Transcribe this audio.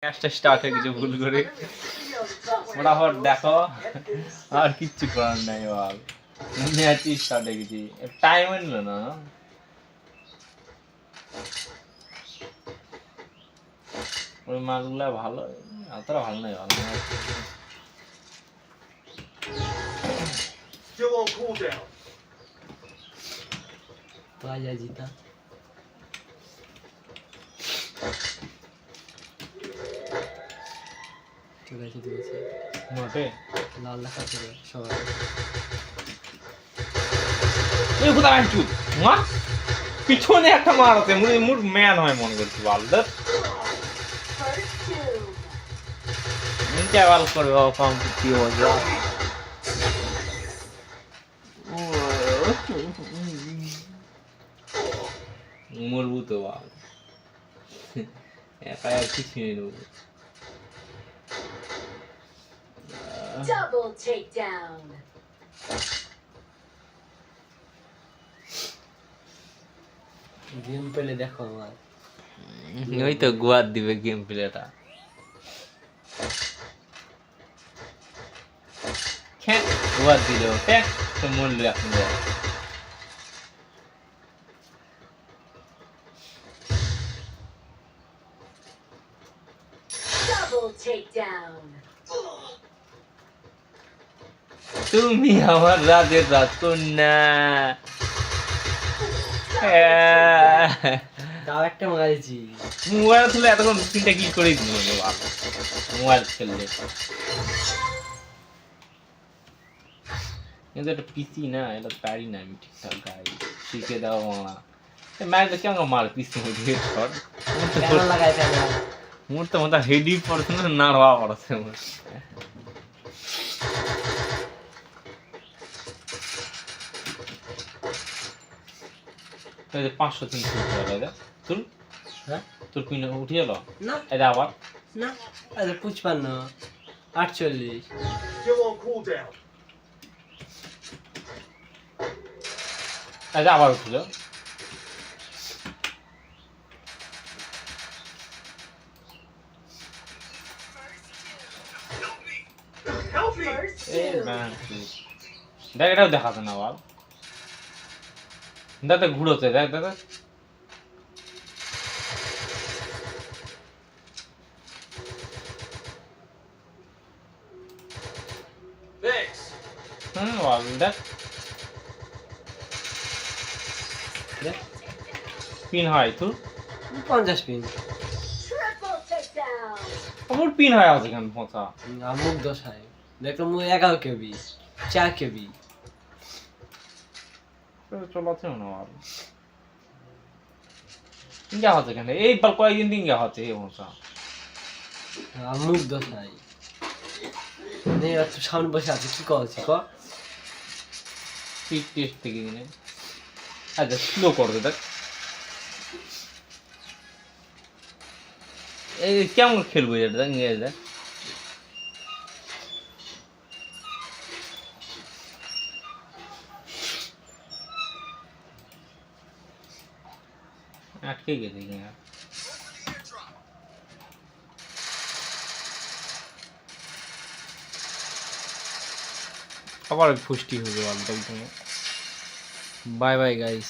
ম্যাচটা স্টার্ট হয়ে গেছে ভুল করে ফটাফট দেখো আর কিচ্ছু করার নাই বল ম্যাচই স্টার্ট হয়ে গেছি টাইম নিল না ওই মালগুলা ভালো অতটা ভালো নাই ভালো না Still on cooldown. तो आ जा जीता चला जी दिवसे নোটে लाल लाखा चले सवाल এই কোথায় আনছু মা পিছনে একটা মারতে মুই মুর ম্যান হয় মনে করছি বালদার নিচে বাল করবে ও কম কি হলো মরবু তো বাল একা আর কিছু নেই Double takedown. गेम पहले देखो यार ওই তো গুয়ার দিবে গেম প্লেটা খেঁ গুয়ার দিল ট্যাক তো মূল্য এখন Double takedown. তুমি আমার রাজের রাজকন্যা দাও একটা মারিছি মোবাইল খুলে এতক্ষণ তিনটা কি করে দিল মোবাইল খেললে কিন্তু একটা পিসি না এটা পারি না আমি ঠিকঠাক গাই শিখে দাও মারা ম্যাচ কেমন মার পিসি মধ্যে শট কেন লাগাই কেন মুহূর্তে মতো হেডি পড়ছে না নাড়া পড়ছে আমার এই 500 300 টাকা তুল হ্যাঁ তোর পিন উঠে গেল না এটা আবার না আরে 55 48 Still on cooldown. এটা আবার উঠলো Help me! First এই two. ম্যান দেখ এটাও দেখাতে না বাল দাদা ঘুরোতে দেখ দাদা Thanks. বাল দেখ দেখ পিন হয় তুই 50 পিন Triple takedown. আমার পিন হয় আছে কেন পচা আমুক দশায় দেখো মু 11 কেবি 4 কেবি চলাচ্ছে না বাল ইঙ্গা হচ্ছে কেন এই বাল কয়েকদিন দিন গা হচ্ছে এই পচা আমুক দশায় নেই আর তুই সামনে বসে আছে কি করছিস ক স্পিড টেস্ট থেকে কিনে আচ্ছা স্লো করবে দেখ এই কেমন খেলবো এটা দেখ নিয়ে দেখ আটকে গেছে কিনা আবার পুষ্টি হবে বাল বাই বাই গাইস